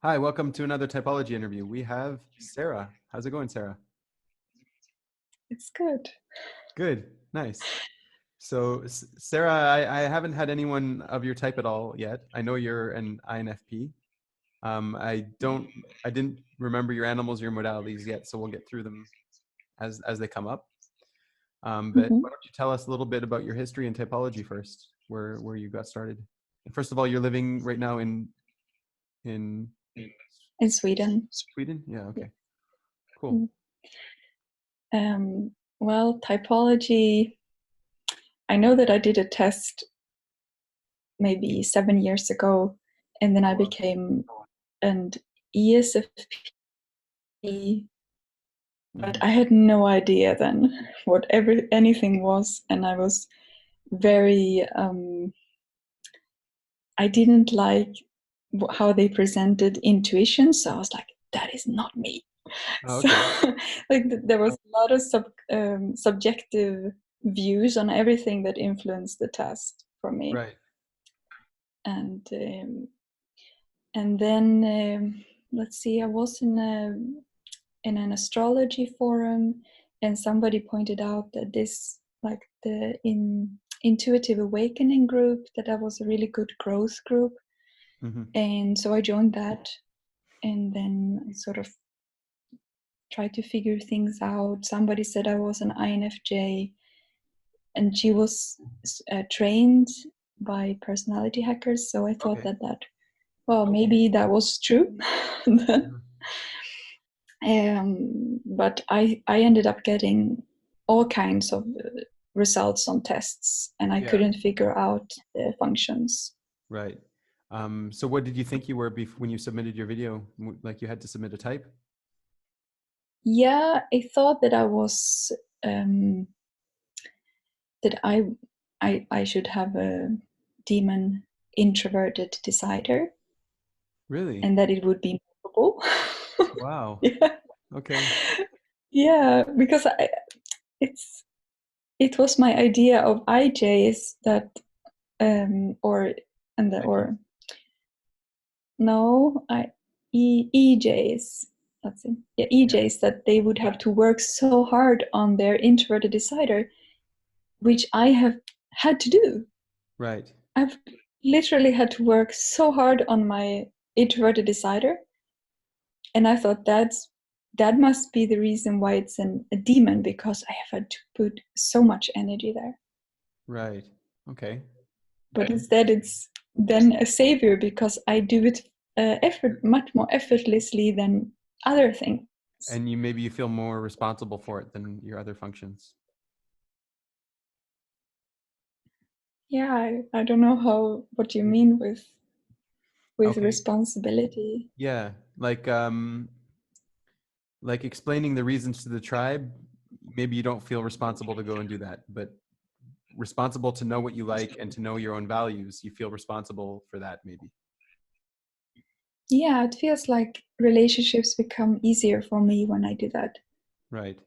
Hi, welcome to another typology interview. We have Sarah. How's it going, Sarah? It's good. Good, nice. So, Sarah, I haven't had anyone of your type at all yet. I know you're an INFP. I didn't remember your animals, your modalities yet, so we'll get through them as they come up. But hmm why don't you tell us a little bit about your history and typology first, where you got started? And first of all, you're living right now in In Sweden. Sweden? Yeah, Yeah. okay, cool. Mm. Um, well, typology, I know that I did a test maybe 7 years ago, and then I became an ESFP, but Hmm. I had no idea then what anything was, and I was very, I didn't like how they presented intuition, so I was like, that is not me. Oh, So okay, like there was a lot of subjective views on everything that influenced the test for me. right. And then let's see, I was in an astrology forum, and somebody pointed out that this, like the intuitive awakening group, that was a really good growth group. Hmm. And so I joined that, and then I sort of tried to figure things out. Somebody said I was an INFJ, and she was trained by personality hackers. So I thought Okay. that well, maybe that was true. Mhm. But I ended up getting all kinds of results on tests, and I Yeah, couldn't figure out the functions. right. So what did you think you were when you submitted your video? Like you had to submit a type? Yeah, I thought that I was um, that I should have a demon introverted decider, Really? and that it would be movable. Wow. Yeah, Okay. yeah, because it's it was my idea of IJs that or and the IPs. or no I EJs, that's it, yeah, Yeah. EJs, that they would have to work so hard on their introverted decider, which I have had to do. Right. I've literally had to work so hard on my introverted decider, and I thought that must be the reason why it's a demon, because I have had to put so much energy there. Right. Okay. But instead, it's then a savior because I do it much more effortlessly than other things. And maybe you feel more responsible for it than your other functions. Yeah, I don't know what you Mm. mean with Okay. responsibility. Yeah. Like explaining the reasons to the tribe, maybe you don't feel responsible to go and do that, but responsible to know what you like and to know your own values, you feel responsible for that maybe. Yeah, it feels like relationships become easier for me when I do that, Right.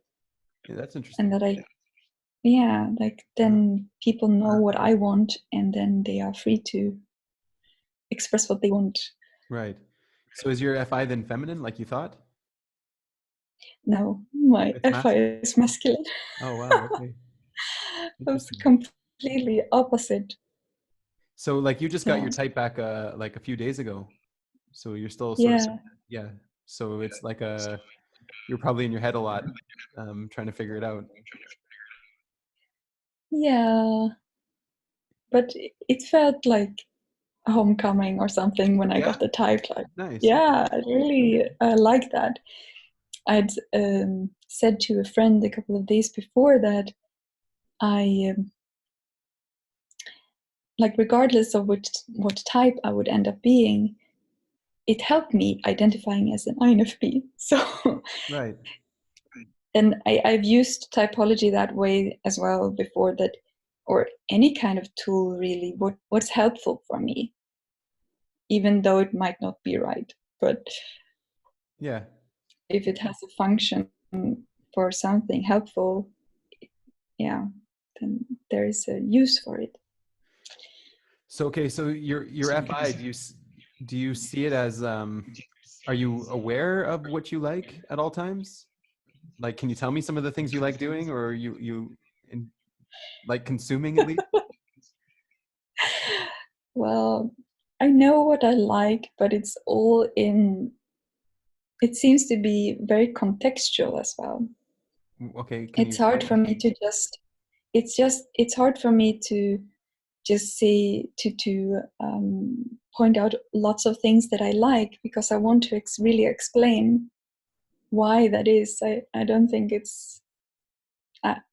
Yeah, that's and interesting. that I yeah, like Uh, then people know what I want, and then they are free to express what they want. right. So is your FI then feminine, like you thought? No, my It's FI masculine. is masculine. Oh wow. Okay. That's Interesting. completely opposite. So like you just got Yeah, your type back like a few days ago. So you're still sort of yeah, yeah. So it's like you're probably in your head a lot, trying to figure it out. yeah. But it felt like a homecoming or something when I Yeah. got the type. Like, Nice. Okay. yeah, I really like that. I'd said to a friend a couple of days before that I like, regardless of what type I would end up being, it helped me identifying as an INFP. So, Right. and I've used typology that way as well before, that, or any kind of tool really. What's helpful for me, even though it might not be right, but Yeah. if it has a function for something helpful, yeah, then there is a use for it. So okay. So your FI, do you see it as Are you aware of what you like at all times? Like, can you tell me some of the things you like doing, or you like consuming at least? Well, I know what I like, but it's all in, it seems to be very contextual as well. Okay, can you It's hard explain? for me to just, it's hard for me to just say, to point out lots of things that I like, because I want to really explain why that is. I don't think it's,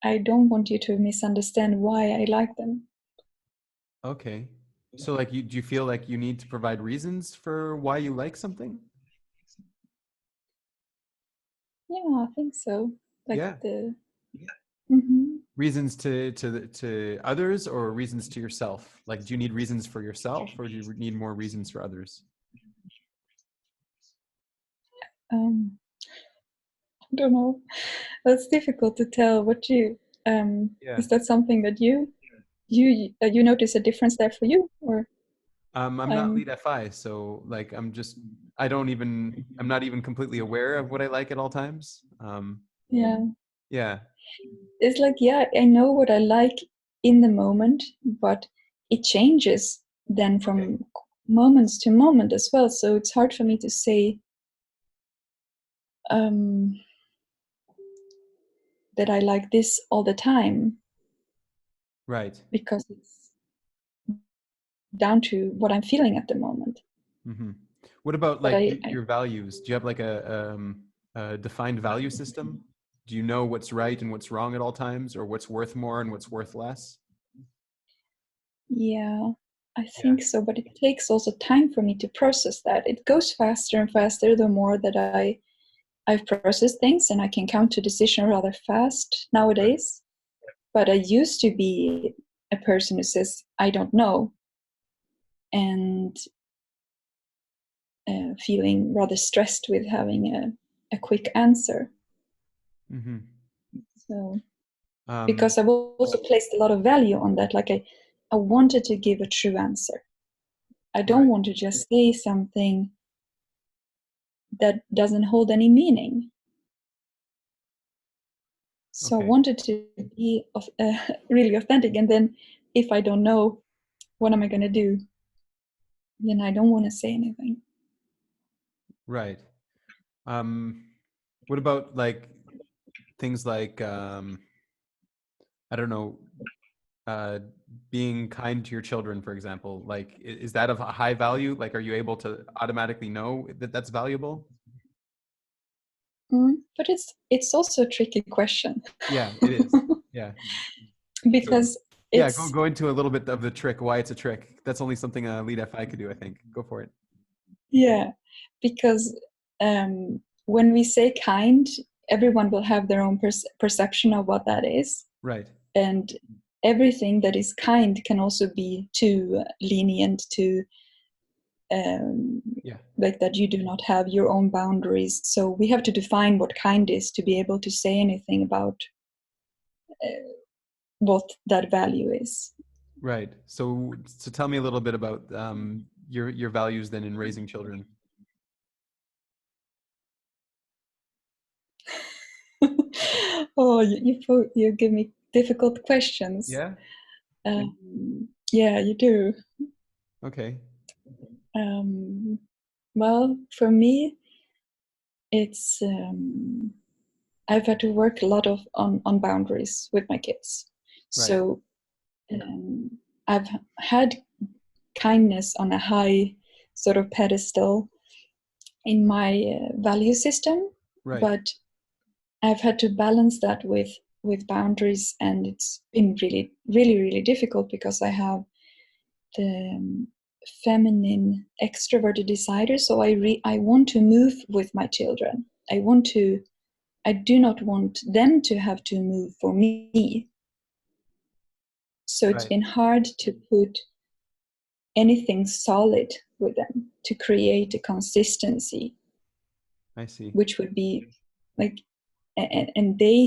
I don't want you to misunderstand why I like them. Okay. So like do you feel like you need to provide reasons for why you like something? Yeah, I think so. Like Yeah. the, mhm. Reasons to others, or reasons to yourself? Like, do you need reasons for yourself, or do you need more reasons for others? um, I don't know. That's difficult to tell. What you, Yeah. is that something that you notice a difference there for you, or I'm not um, lead FI, so like I'm not even completely aware of what I like at all times. yeah, Yeah. it's like, yeah, I know what I like in the moment, but it changes then Okay. from moments to moment as well. So it's hard for me to say um, that I like this all the time, Right. because it's down to what I'm feeling at the moment. Hmm. What about But like I your values? Do you have like a defined value system? Do you know what's right and what's wrong at all times, or what's worth more and what's worth less? yeah, I Yeah. think so. But it takes also time for me to process that. It goes faster and faster the more that I've processed things, and I can come to decision rather fast Right. nowadays. But I used to be a person who says I don't know, and feeling rather stressed with having a quick answer. Hmm. So Um, because I've also placed a lot of value on that, like I wanted to give a true answer. I don't right. want to just say something that doesn't hold any meaning. So I Okay. wanted to be really authentic. And then if I don't know, what am I going to do? Then I don't want to say anything. Right. What about like things like I don't know, uh, being kind to your children, for example? Like, is that of a high value? Like, are you able to automatically know that that's valuable? But it's also a tricky question. Yeah, it is. Yeah. So Because yeah, it's, go into a little bit of the trick, why it's a trick. That's only something a lead FI could do, I think. Go for it. yeah, because when we say kind, everyone will have their own perception of what that is. Right. And everything that is kind can also be too lenient, too um, Yeah. like that you do not have your own boundaries. So we have to define what kind is to be able to say anything about what that value is. Right. So tell me a little bit about your values then in raising children. Oh, you give me difficult questions. Yeah. Yeah, you do. Okay. Um, well, for me, it's I've had to work a lot of on boundaries with my kids. Right. So um, I've had kindness on a high sort of pedestal in my value system, Right. but I've had to balance that with boundaries, and it's been really, really, really difficult because I have the feminine extroverted decider. So I want to move with my children. I do not want them to have to move for me. So it's Right. been hard to put anything solid with them, to create a consistency, I see. which would be like, and they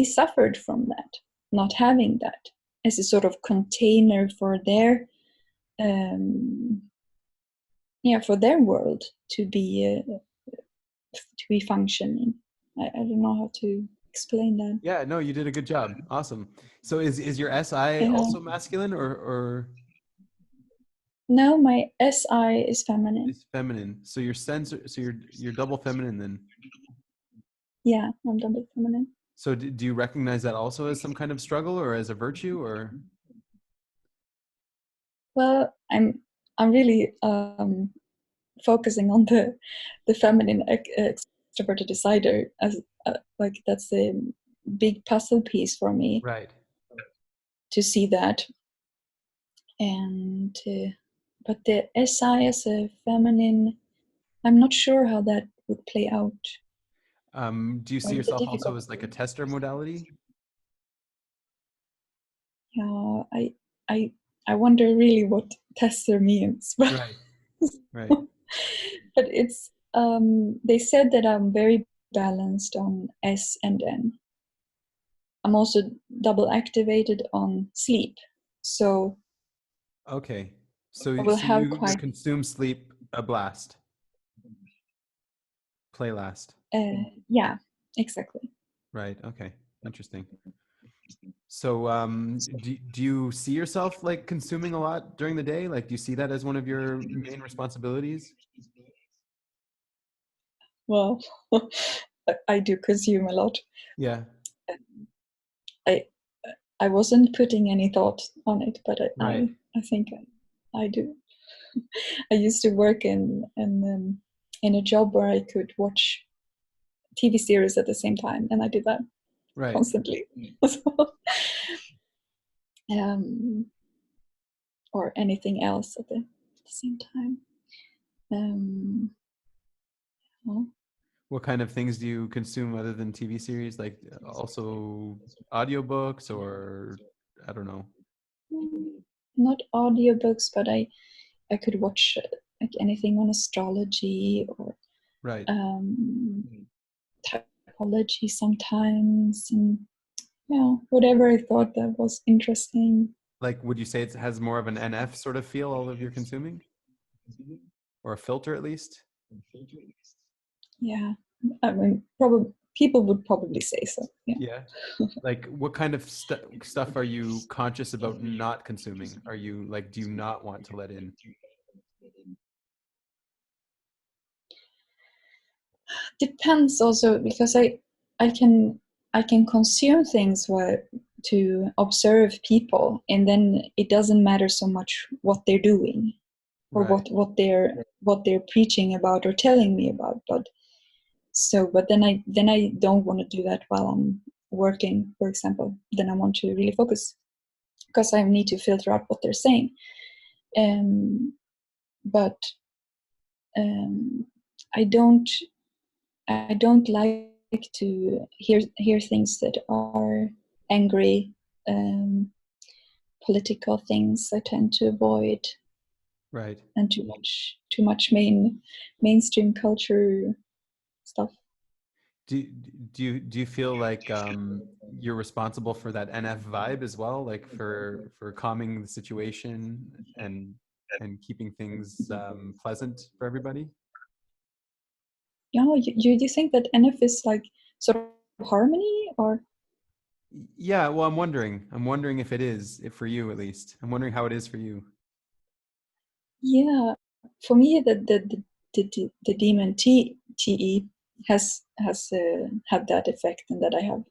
suffered from that, not having that as a sort of container for their um, yeah, for their world to be to be functioning. I don't know how to explain that. Yeah, no, you did a good job. Awesome. So is your SI Yeah. also masculine or No, my SI is feminine. is feminine? So your sensor, so you're double feminine then. Yeah, I'm double feminine. So do you recognize that also as some kind of struggle or as a virtue or? Well, I'm really focusing on the feminine extroverted decider as like that's a big puzzle piece for me Right. to see that. And but the SI as a feminine, I'm not sure how that would play out. Do you see Or the yourself also difficult. as like a tester modality? Yeah, I I wonder really what tester means. Right. Right. But it's they said that I'm very balanced on S and N. I'm also double activated on sleep. So Okay. I So will so have you quite consume sleep a blast, play last. yeah, exactly. Right. Okay. Interesting. So do you see yourself like consuming a lot during the day? Like do you see that as one of your main responsibilities? Well, I do consume a lot. Yeah. I I wasn't putting any thought on it, but Right. I think I do. I used to work in a job where I could watch TV series at the same time, and I did that Right. constantly. So, um, or anything else at the same time. Um, well, What kind of things do you consume other than TV series? Like also audiobooks or I don't know. not audiobooks, but I could watch like anything on astrology or Right. um, typology sometimes, and whatever I thought that was interesting. Like would you say it has more of an NF sort of feel, all of your consuming? Or a filter at least? Yeah, I mean, probably people would probably say so. Yeah. Yeah. Like what kind of stuff are you conscious about not consuming? Are you like, do you not want to let in? Depends also because I can consume things where to observe people, and then it doesn't matter so much what they're doing or Right. what they're preaching about or telling me about. But then I don't want to do that while I'm working, for example. Then I want to really focus because I need to filter out what they're saying. Um, but um, I don't I don't like to hear things that are angry, um, political things. I tend to avoid, Right. and too much mainstream culture stuff. Do do you feel like you're responsible for that NF vibe as well, like for calming the situation and keeping things pleasant for everybody? Yeah, you think that NF is like sort of harmony or Yeah, well, I'm wondering if it is, if for you at least. I'm wondering how it is for you. yeah. For me, the demon TE has had that effect, and that I have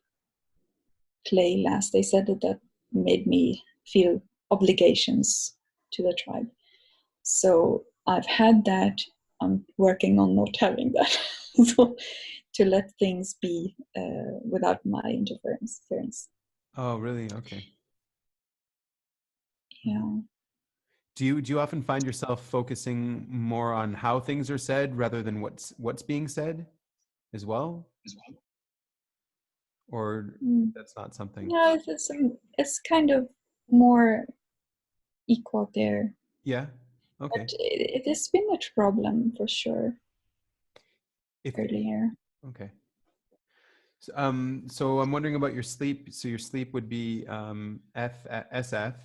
play last. They said that that made me feel obligations to the tribe. So I've had that. I'm working on not having that. So to let things be without my interference. Oh, really? Okay. Mhm. Yeah. Do you often find yourself focusing more on how things are said rather than what's being said as well? Or Mm. that's not something? Yeah, it's kind of more equal there, Yeah. but Okay. it has been a problem for sure If earlier. okay. So I'm wondering about your sleep. So your sleep would be SF.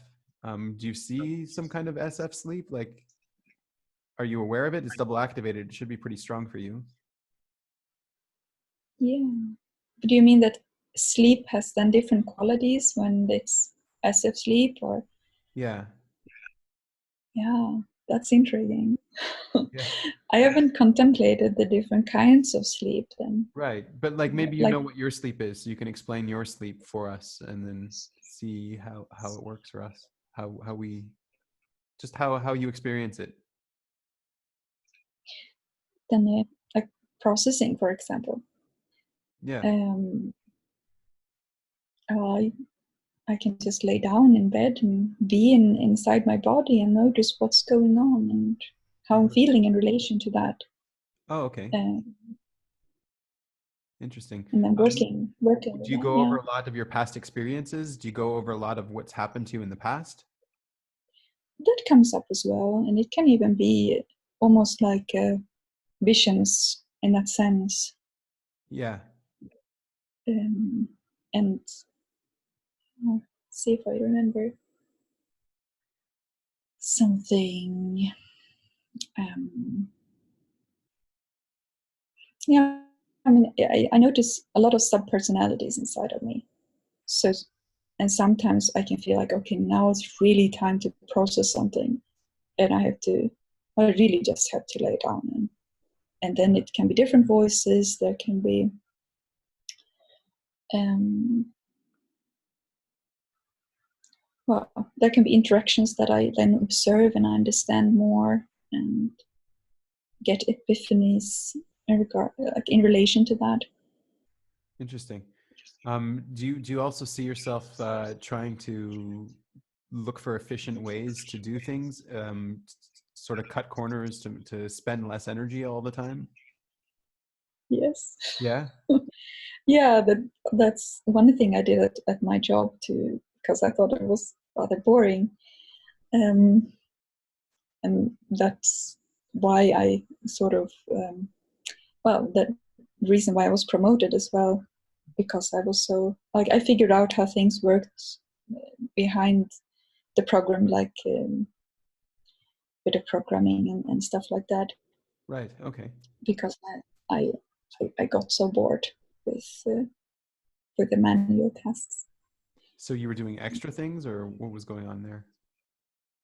Do you see some kind of SF sleep? Like, are you aware of it? It's double activated. It should be pretty strong for you. Yeah. But do you mean that sleep has then different qualities when it's passive sleep, or? Yeah. Yeah, that's intriguing. Yeah. I haven't contemplated the different kinds of sleep then. Right. But like maybe you Like, know what your sleep is, so you can explain your sleep for us and then see how it works for us. How we just how you experience it. then, like processing, for example. Yeah. Um, I I can just lay down in bed and be inside my body and notice what's going on and how I'm Mhm. feeling in relation to that. Oh, okay. Um, Interesting. and then Um, working with do you that. go Yeah, over a lot of your past experiences? Do you go over a lot of what's happened to you in the past? that comes up as well, and it can even be almost like visions in that sense. Yeah. Um, and see if I remember something. Um, yeah, I mean, I notice a lot of sub personalities inside of me. So, and sometimes I can feel like, okay, now it's really time to process something, and I really just have to lay down, and then it can be different voices. There can be, um, well, there can be interactions that I then observe and I understand more and get epiphanies like in relation to that. Interesting. Do you also see yourself trying to look for efficient ways to do things, sort of cut corners to spend less energy all the time? Yes. Yeah. Yeah, that's one thing I did at my job too, because I thought it was rather boring. Um, and that's why I sort of, the reason why I was promoted as well, because I was so, like, I figured out how things worked behind the program, like bit of programming and stuff like that, Right. Okay. because I, I got so bored with the manual tasks. So you were doing extra things, or what was going on there?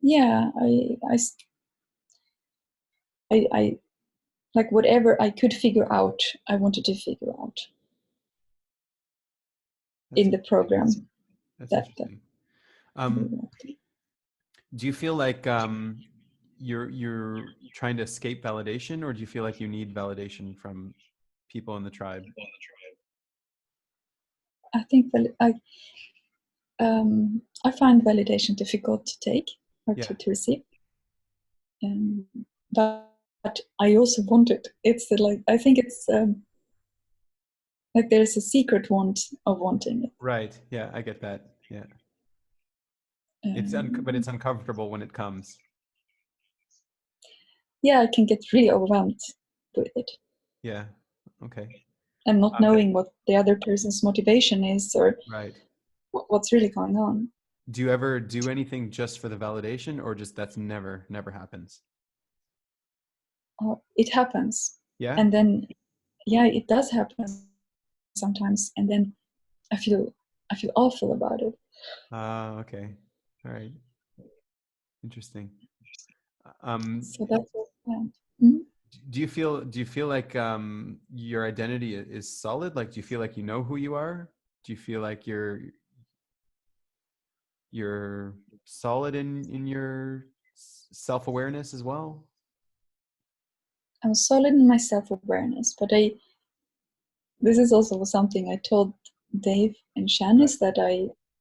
Yeah, I like whatever I could figure out, I wanted to figure out That's in the interesting. program That's that interesting. we Um, worked. do you feel like you're trying to escape validation, or do you feel like you need validation from people in the tribe? I think I find validation difficult to take or Yeah. to receive, um, but I also want it. It's like I think it's like there's a secret want of wanting it. Right. Yeah, I get that. Yeah. But it's Um, uncomfortable when it comes. yeah, I can get really overwhelmed with it Yeah. Okay. and not Um, knowing what the other person's motivation is or right. what's really going on. Do you ever do anything just for the validation, or just that's never happens? It happens, Yeah. and then yeah, it does happen sometimes, and then I feel I feel awful about it. Okay. All right. Interesting. Um, So that's what, yeah. Mhm. do you feel like your identity is solid? Like, do you feel like you know who you are? Do you feel like you're solid in your self-awareness as well? I'm solid in my self-awareness, but this is also something I told Dave and Shan, Right. is that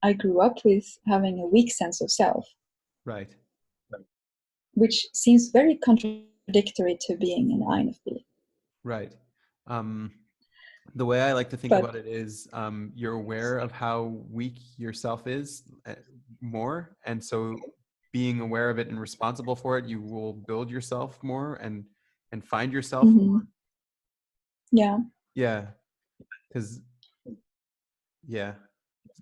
I grew up with having a weak sense of self, Right. which seems very contradictory to being an INFP. Right. Um, the way I like to think But about it is you're aware of how weak yourself is more. And so being aware of it and responsible for it, you will build yourself more and find yourself more. mhm, yeah, Yeah. Because, yeah.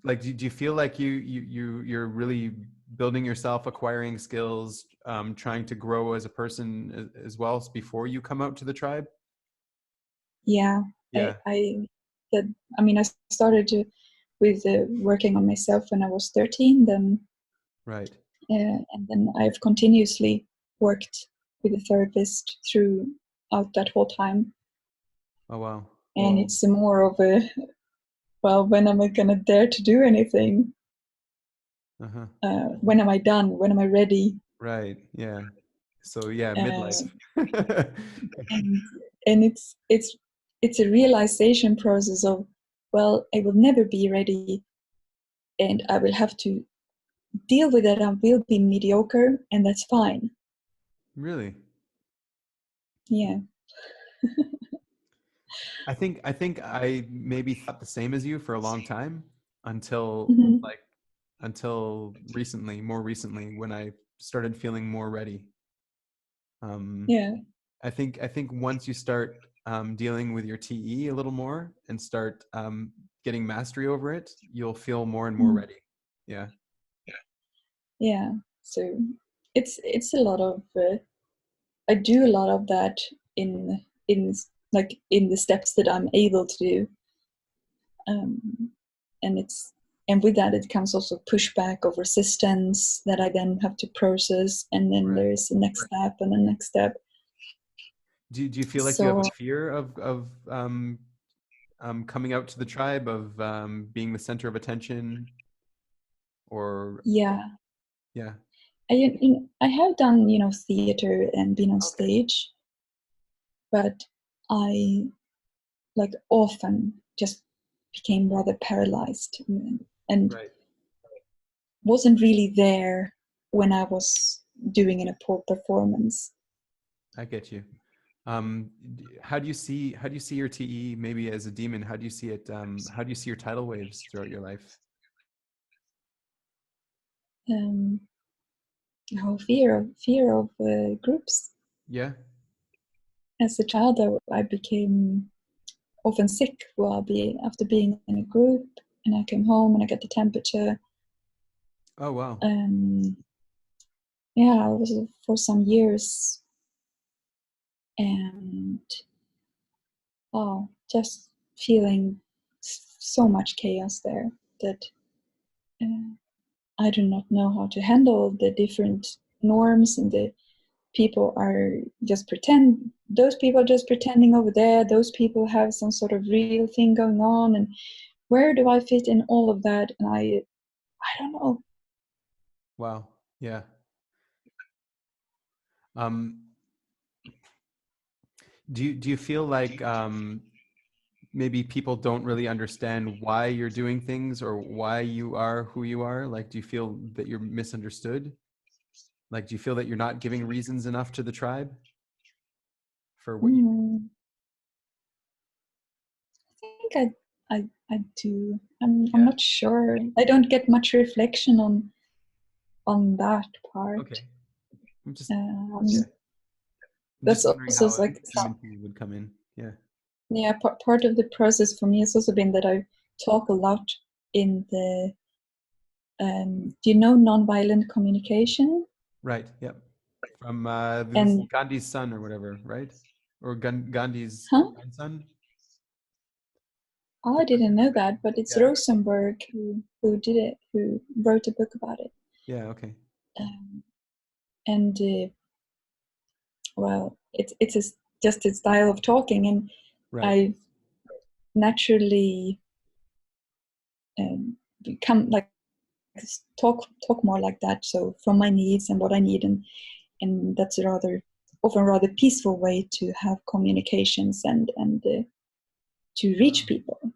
Like, do you feel like you're really building yourself, acquiring skills, trying to grow as a person as well before you come out to the tribe? yeah, Yeah. I that I mean, I started with working on myself when I was 13, then Right. and then I've continuously worked with a therapist throughout that whole time. Oh, wow. And it's more of a, well, when am I gonna dare to do anything? Uh-huh. When am I done? When am I ready? Right. Yeah. So yeah, midlife. Uh, and and it's a realization process of, well, I will never be ready, and I will have to deal with it. I will be mediocre, and that's fine. Really? Yeah. I think I maybe thought the same as you for a long time until Hmm. like until recently, more recently when I started feeling more ready. Um, Yeah. I think once you start dealing with your TE a little more and start getting mastery over it, you'll feel more and more Mm. ready. Yeah. Yeah. So it's a lot of I do a lot of that in like in the steps that I'm able to do, um, and it's and with that it comes also pushback of resistance that I then have to process, and then Right. there's the next step and the next step. Do you feel like you have So a fear of coming out to the tribe, of being the center of attention, or yeah, yeah? I have done theater and been on Okay. stage, but I like often just became rather paralyzed, and Right. wasn't really there when I was doing a poor performance. I get you. How do you see your TE maybe as a demon? How do you see it? How do you see your tidal waves throughout your life? Um, oh, fear of groups. Yeah. As a child, I became often sick. Well, be after being in a group, and I came home and I got the temperature. Oh, wow. Yeah, I was for some years, and just feeling so much chaos there that uh, I do not know how to handle the different norms, and the people are just pretend. Those people are just pretending over there. Those people have some sort of real thing going on, and where do I fit in all of that? And I don't know. Wow. Yeah. Um, do you feel like maybe people don't really understand why you're doing things or why you are who you are? Like, do you feel that you're misunderstood? Like, do you feel that you're not giving reasons enough to the tribe for what you do? Mm, I think I do. I'm Yeah. not sure. I don't get much reflection on that part. Okay. I'm just, yeah. Um, I'm that's just wondering also how a like demon TE would come in. Yeah. yeah, part of the process for me has also been that I talk a lot in the do you know nonviolent communication? Right. Yep. From this And Gandhi's son or whatever, right? Or Gandhi's huh? grandson. Oh, The I didn't person who know said, that, but it's yeah. Rosenberg who did it, who wrote a book about it. Yeah. Okay. Um, and well, just his style of talking, and Right. I naturally become like talk more like that. So from my needs and what I need, and that's a rather peaceful way to have communications and to reach Wow. people.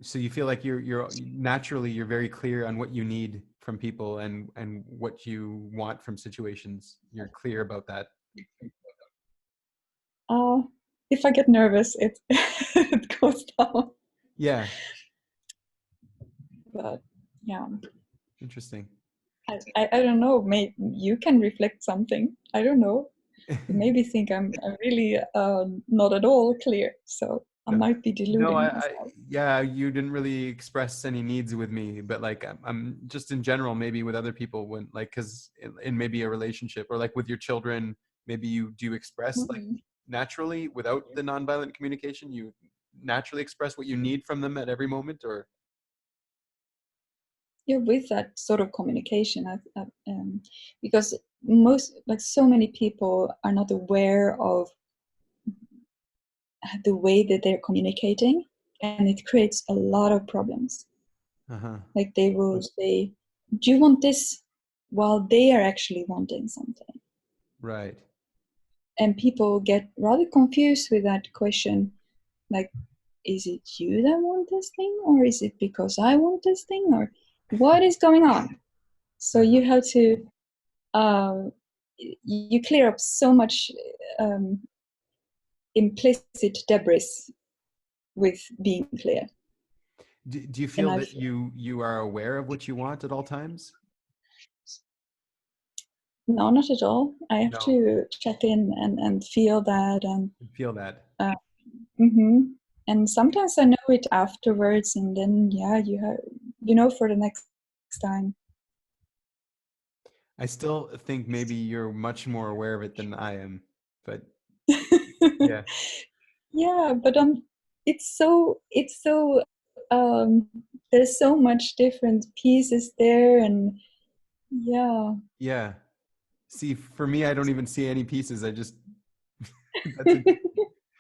So you feel like you're naturally you're very clear on what you need from people and what you want from situations. You're clear about that. Uh, if I get nervous, it it goes down. Yeah. But yeah, Interesting. I don't know. Maybe you can reflect something. I don't know. You maybe think I'm really not at all clear. So I No, might be no, deluding myself. yeah, you didn't really express any needs with me, but like I'm just in general, maybe with other people when like, cause in maybe a relationship or like with your children, maybe you do express like Mm. naturally without the nonviolent communication, you naturally express what you need from them at every moment, or? Yeah, with that sort of communication, because most, like so many people are not aware of the way that they're communicating, and it creates a lot of problems. Uh-huh. Like they will say, do you want this, while they are actually wanting something. Right. And people get rather confused with that question, like, is it you that want this thing, or is it because I want this thing, or what is going on? So Uh-huh. you have to you clear up so much um, implicit debris with being clear. Do you And feel I've that you are aware of what you want at all times? No, not at all. I have No. to check in and feel that, and You feel that. uh, and sometimes I know it afterwards, and then yeah, you know for the next time. I still think maybe you're much more aware of it than I am, but yeah. Yeah, but it's so um, there's so much different pieces there, and yeah. Yeah. See, for me, I don't even see any pieces. I just that's interesting.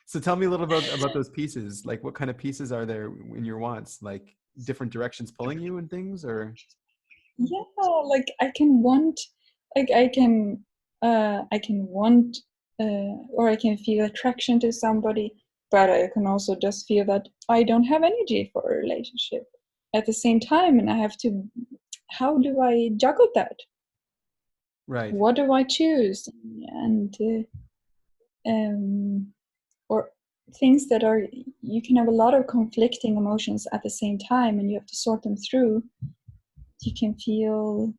So tell me a little about those pieces. Like, what kind of pieces are there in your wants? Like different directions pulling you and things, or? Yeah, like I can want or I can feel attraction to somebody, but I can also just feel that I don't have energy for a relationship at the same time, and I have to, how do I juggle that? Right. What do I choose? And um or things that are, you can have a lot of conflicting emotions at the same time, and you have to sort them through. You can feel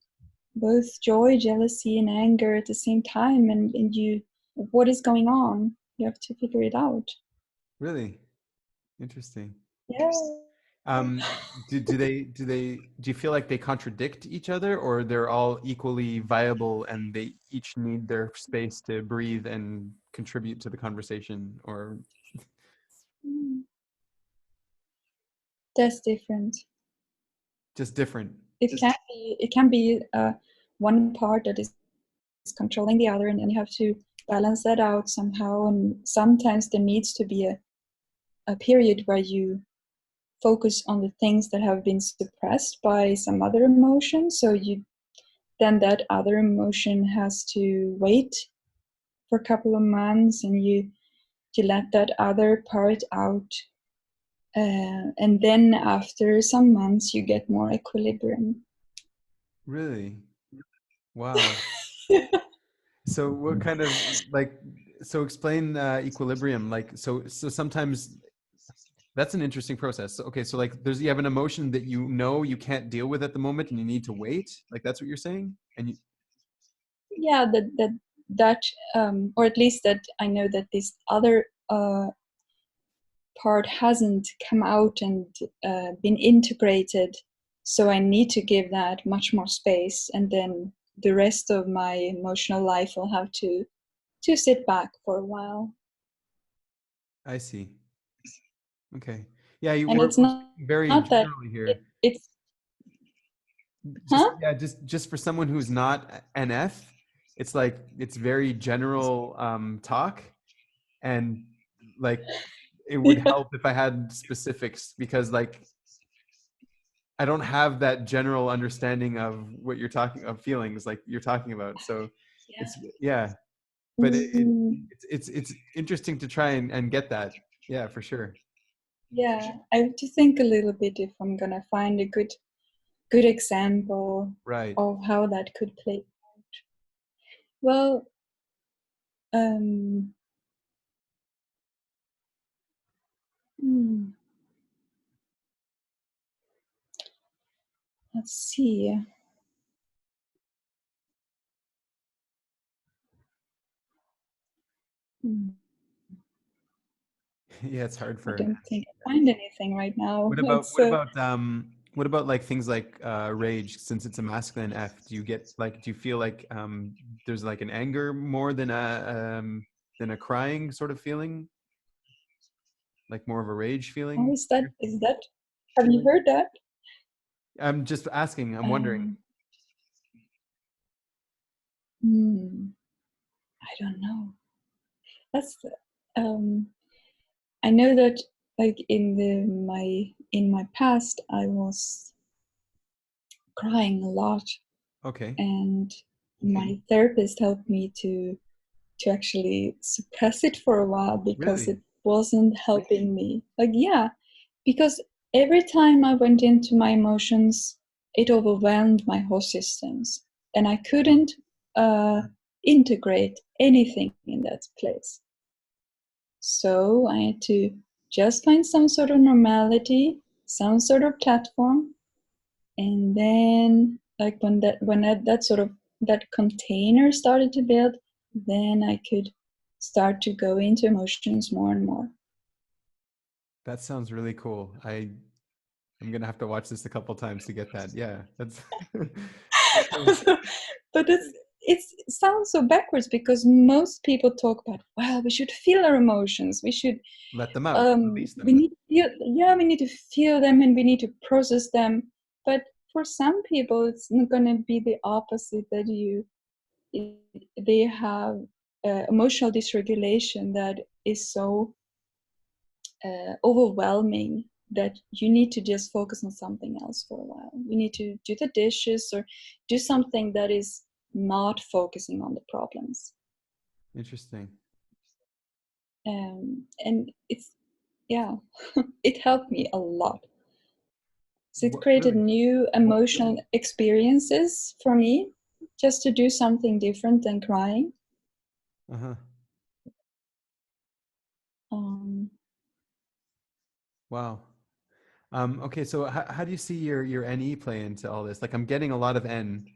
both joy, jealousy, and anger at the same time, and you, what is going on? You have to figure it out. Really interesting. Yeah. Um, do you feel like they contradict each other, or they're all equally viable and they each need their space to breathe and contribute to the conversation, or Mm. That's different. just different? It can be one part that is controlling the other, and you have to balance that out somehow. And sometimes there needs to be a period where you focus on the things that have been suppressed by some other emotion. So you, then that other emotion has to wait for a couple of months, and you let that other part out, and then after some months you get more equilibrium. Really? Wow. So what kind of, like, so explain equilibrium. Like, so sometimes that's an interesting process. So, okay, so like you have an emotion that you know you can't deal with at the moment and you need to wait. Like that's what you're saying? And you, Yeah, that or at least that I know that this other part hasn't come out and been integrated, so I need to give that much more space, and then the rest of my emotional life will have to sit back for a while. I see. Okay. Yeah, you And it's we're speaking very not that generally here. it's Just, huh. yeah, just for someone who's not NF, it's like it's very general talk, and like it would Yeah, help if I had specifics, because like I don't have that general understanding of what you're talking of feelings like you're talking about. So yeah. it's, yeah, but Mm, it's interesting to try and get that. Yeah, for sure. yeah, I have to think a little bit if I'm gonna find a good example Right. of how that could play. Well, um, hmm, let's see. Hmm, Yeah, it's hard I for. don't think I find anything right now. What about It's what about like things like rage? Since it's a masculine F, do you feel like there's like an anger more than a crying sort of feeling? like more of a rage Oh, feeling? is that, have you heard that? I'm just asking, I'm wondering. Um, hmm, I don't know. That's, um, I know that like in my past, I was crying a lot, Okay. and my therapist helped me to actually suppress it for a while because Really? it wasn't helping me. Like, yeah, because every time I went into my emotions, it overwhelmed my whole systems, and I couldn't integrate anything in that place. So I had to just find some sort of normality, some sort of platform, and then like that sort of that container started to build, then I could start to go into emotions more and more. That sounds really cool. I'm gonna have to watch this a couple times to get that. Yeah, that's that sounds But it sounds so backwards because most people talk about, well, we should feel our emotions, we should let them out, release we them. need to feel, yeah, we need to feel them and we need to process them. But for some people it's going to be the opposite, that they have emotional dysregulation that is so overwhelming that you need to just focus on something else for a while. You need to do the dishes or do something that is not focusing on the problems. Interesting. And it's, yeah, it helped me a lot. So it What created really? new emotional experiences for me, just to do something different than crying. Uh-huh. Um, Wow. Okay, so how do you see your NE play into all this? Like I'm getting a lot of N.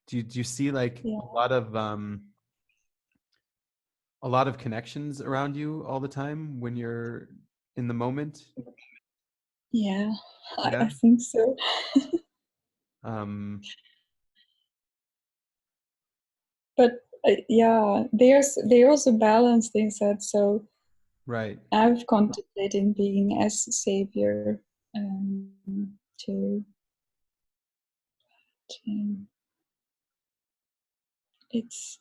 Do you see like yeah, a lot of connections around you all the time when you're in the moment? yeah, Yeah. I think so. Um, But yeah, they also balance things out. So right. I've contemplated being as a savior, to, to it's.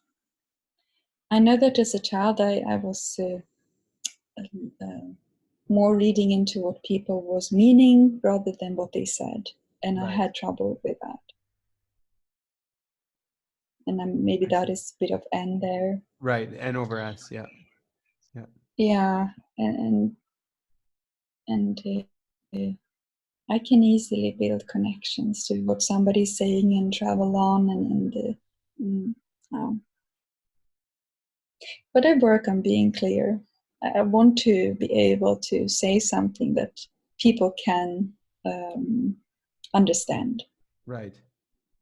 I know that as a child, I was uh, more reading into what people was meaning rather than what they said, and I Right. had trouble with that. And maybe I that see. is a bit of N there. Right. N over S. Yeah. Yeah. Yeah, and I can easily build connections to what somebody's saying and travel on, mm, um, but I work on being clear. I want to be able to say something that people can understand. Right.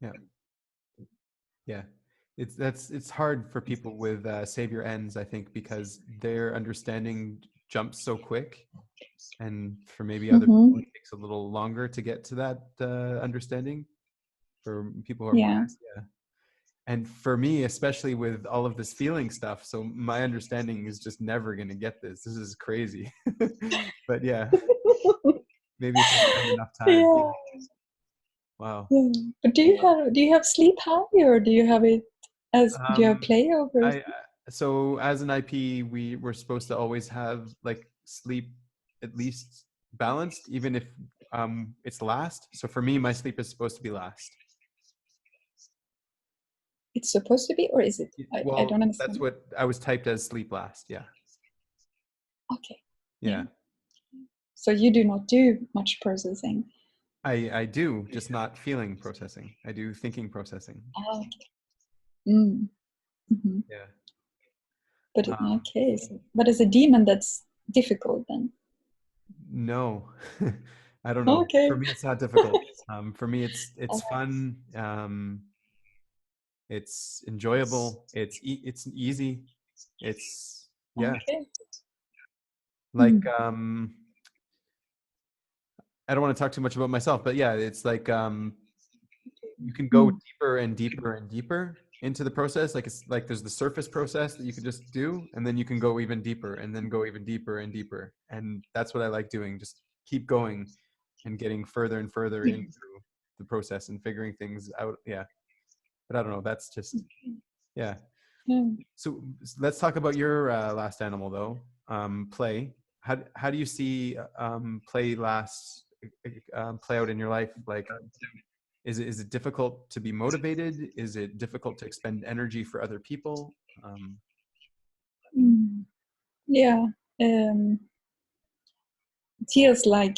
Yeah. Yeah. It's hard for people with savior ends, I think, because their understanding jumps so quick, and for maybe other people Mm-hmm. it takes a little longer to get to that understanding. For people who are more Yeah. S, yeah. And for me, especially with all of this feeling stuff, so my understanding is just never going to get this. This is crazy. But yeah, maybe if I spend enough time. Yeah. Wow. Yeah. But do you have sleep high, or do you have it as, do you have Um, playovers? I so as an IP, we were supposed to always have like sleep at least balanced, even if it's last. So for me, my sleep is supposed to be last. It's supposed to be, or is it? I Well, don't that's understand. what I was typed as sleep last. Yeah. Okay. Yeah. Yeah. So you do not do much processing. I do, just not feeling processing. I do thinking processing. Ah, okay. Mm. Hmm. Yeah. But Um, okay. So, but as a demon, that's difficult then. no, I don't know. For Okay. me, it's not difficult. For me, it's Oh, fun. It's enjoyable. It's easy. It's yeah. okay. Like Mm. I don't want to talk too much about myself, but yeah, it's like you can go Mm. deeper and deeper and deeper into the process. Like it's like there's the surface process that you can just do, and then you can go even deeper, and then go even deeper and deeper. And that's what I like doing. Just keep going and getting further and further into the process and figuring things out. Yeah. But I don't know. That's just, yeah. Mm. So let's talk about your last animal though. Play. How do you see play play out in your life? Like, is it difficult to be motivated? Is it difficult to expend energy for other people? Mm. Yeah. It feels like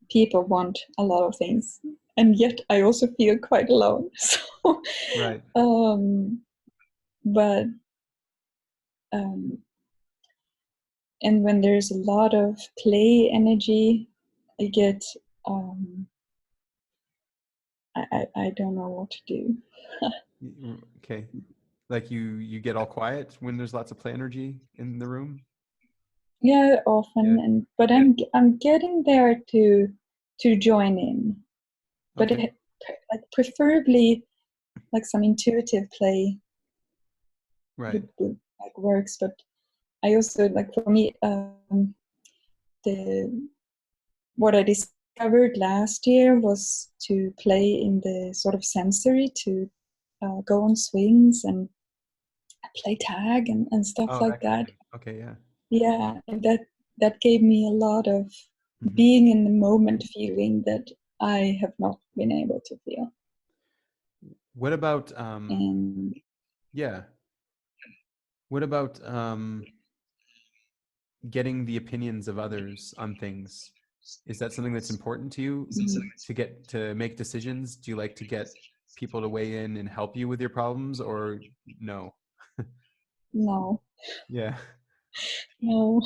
people want a lot of things, and yet I also feel quite alone. So, Right. but um, and when there's a lot of play energy, I get I don't know what to do. Okay. Like you get all quiet when there's lots of play energy in the room. Yeah, often, Yeah. and but I'm getting there to join in, but Okay. like preferably like some intuitive play Right. would like works. But I also like, for me, the what I discovered last year was to play in the sort of sensory, to go on swings and play tag and stuff Oh, like that kind of that. thing. Okay. Yeah. Yeah, and that gave me a lot of Hmm. being in the moment feeling that I have not been able to feel. What about And yeah. What about getting the opinions of others on things? Is that something that's important to you to get to make decisions? Do you like to get people to weigh in and help you with your problems, or no? no, Yeah. no.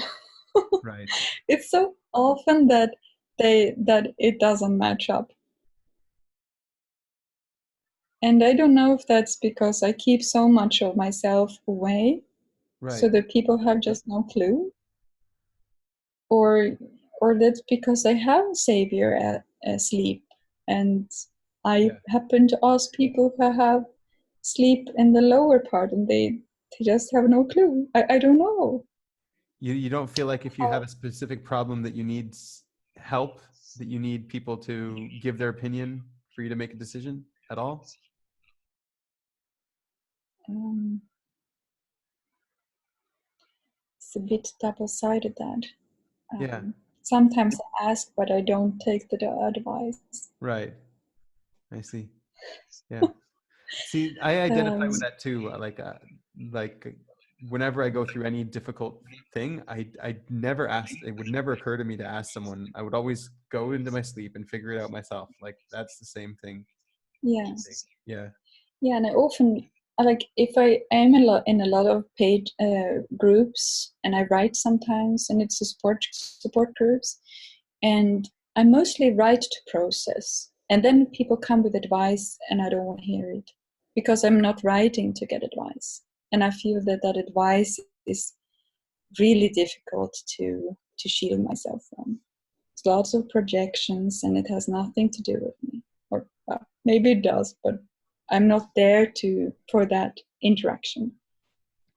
Right. It's so often that it doesn't match up. And I don't know if that's because I keep so much of myself away so Right. that people have just no clue, or that's because I have a savior asleep, and I Yeah. happen to ask people who have sleep in the lower part, and they just have no clue. I don't know. You don't feel like if you have a specific problem that you need help, that you need people to give their opinion for you to make a decision at all? Um, it's a bit double-sided, that. Yeah. Sometimes I ask, but I don't take the advice. Right. I see. Yeah. See, I identify Um, with that too. Like whenever I go through any difficult thing, I never ask. It would never occur to me to ask someone. I would always go into my sleep and figure it out myself. Like that's the same thing. yeah. Yeah. Yeah, and I often, like, if I am in a lot of paid groups, and I write sometimes, and it's a support groups, and I mostly write to process, and then people come with advice, and I don't want to hear it because I'm not writing to get advice, and I feel that advice is really difficult to shield myself from. It's lots of projections, and it has nothing to do with me. Or well, maybe it does, but I'm not there for that interaction.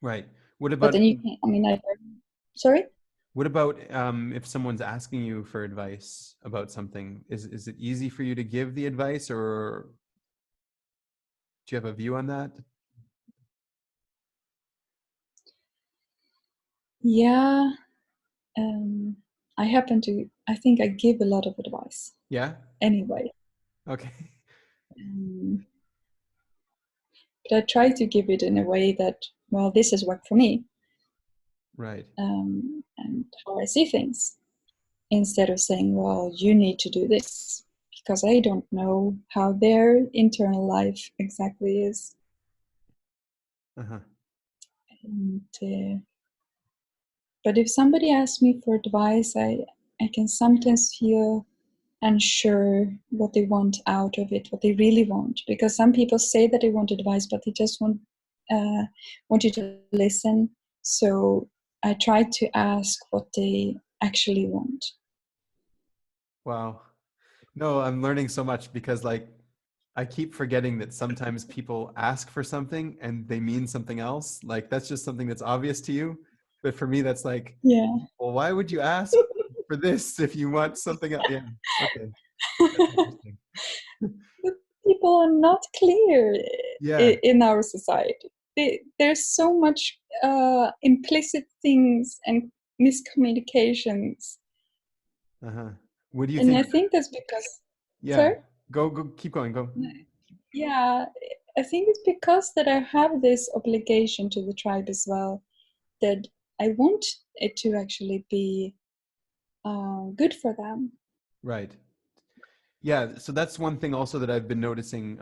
Right. What But about then you can, I mean, sorry? if someone's asking you for advice about something? Is it easy for you to give the advice, or do you have a view on that? Yeah, I think I give a lot of advice Yeah. anyway. Okay. Um, but I try to give it in a way that, well, this has worked for me, Right. and how I see things, instead of saying, well, you need to do this, because I don't know how their internal life exactly is. Uh-huh. And, but if somebody asks me for advice, I can sometimes feel unsure what they want out of it, what they really want. Because some people say that they want advice, but they just want you to listen. So I try to ask what they actually want. Wow. No, I'm learning so much because like I keep forgetting that sometimes people ask for something and they mean something else. Like that's just something that's obvious to you. But for me, that's like, Yeah. well, why would you ask for this if you want something else? Yeah. Okay. That's interesting. But people are not clear Yeah. in our society. There's so much implicit things and miscommunications. Uh-huh. What do you And think? I think that's because, Yeah. sorry? Go, keep going, go. Yeah, I think it's because that I have this obligation to the tribe as well, that I want it to actually be good for them. Right. Yeah. So that's one thing also that I've been noticing.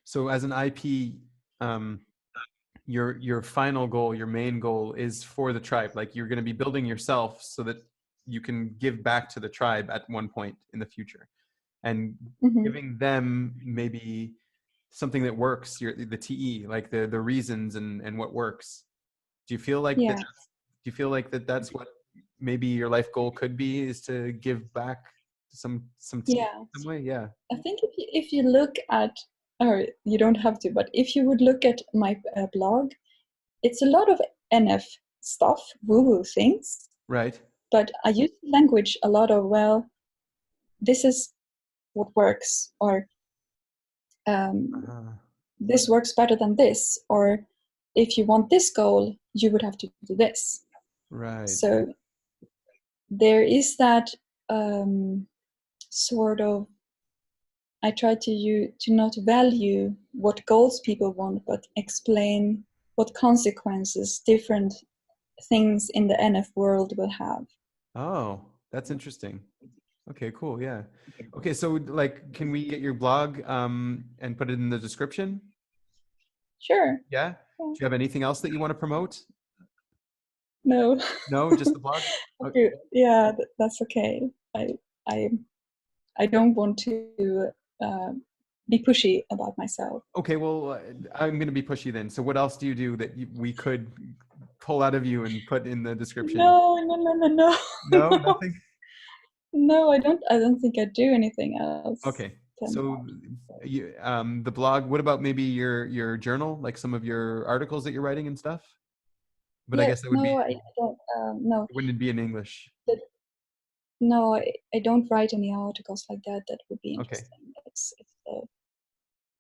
So as an IP, um, your final goal, your main goal is for the tribe. Like you're going to be building yourself so that you can give back to the tribe at one point in the future, and Mm-hmm. giving them maybe something that works, the TE, like the reasons and what works. Do you feel like that? Yeah, Do you feel like that's what maybe your life goal could be, is to give back some TE yeah. in some way? Yeah. I think if you look at, or you don't have to, but if you would look at my blog, it's a lot of NF stuff, woo-woo things, Right. but I use language a lot of, well, this is what works, or Uh, this works better than this, or if you want this goal, you would have to do this. right. So there is that sort of, I try to not value what goals people want, but explain what consequences different things in the NF world will have. Oh, that's interesting. Okay, cool. Yeah. Okay, so like, can we get your blog and put it in the description? Sure. Yeah. Yeah. Do you have anything else that you want to promote? No. No, just the blog? Okay. Yeah, that's okay. I I don't want to uh, be pushy about myself. Okay, well, I'm going to be pushy then. So what else do you do that we could pull out of you and put in the description? No, no, no, no, no, No, no, nothing? no. I don't think I do anything else Okay. than So that. you, the blog, what about maybe your journal, like some of your articles that you're writing and stuff? But I Yeah, guess it would be, no, I don't. No, wouldn't it be in English? that, no, I don't write any articles like that. That would be Okay. interesting.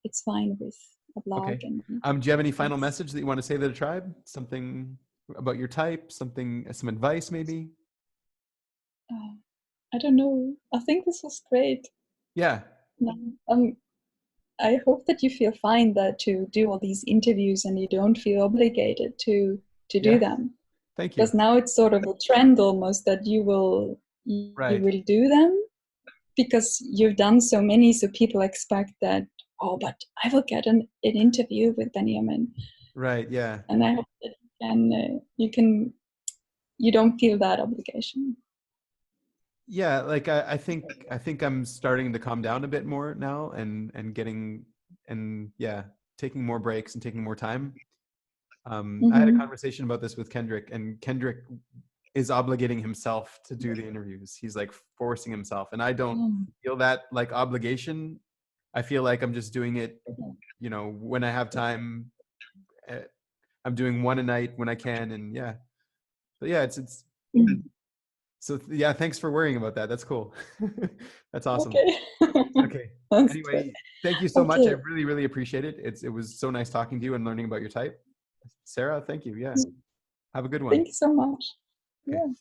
It's fine with a blog, Okay. and Do you have any final it's. message that you want to say to the tribe? Something about your type, something, some advice maybe? Uh, I don't know. I think this was great. Yeah. No, I hope that you feel fine that to do all these interviews and you don't feel obligated to do Yeah. them. Thank you. Because now it's sort of a trend almost that you Right. will do them because you've done so many, so people expect that, oh, but I will get an interview with Benjamin. Right. Yeah. And I hope that you don't feel that obligation. Yeah. Like I think I'm starting to calm down a bit more now, and getting, and yeah, taking more breaks and taking more time. I had a Mm-hmm. conversation about this with Kendrick, and Kendrick is obligating himself to do the interviews. He's like forcing himself, and I don't feel that like obligation. I feel like I'm just doing it, when I have time. uh, I'm doing one a night when I can, and yeah. But yeah, it's Mm. so yeah. Thanks for worrying about that. That's cool. That's awesome. Okay. Okay. That's good. Anyway, thank you so much. I Okay. really, really appreciate it. It was so nice talking to you and learning about your type. Sarah, thank you. Yeah. Have a good one. Thank you so much. Okay. Yeah.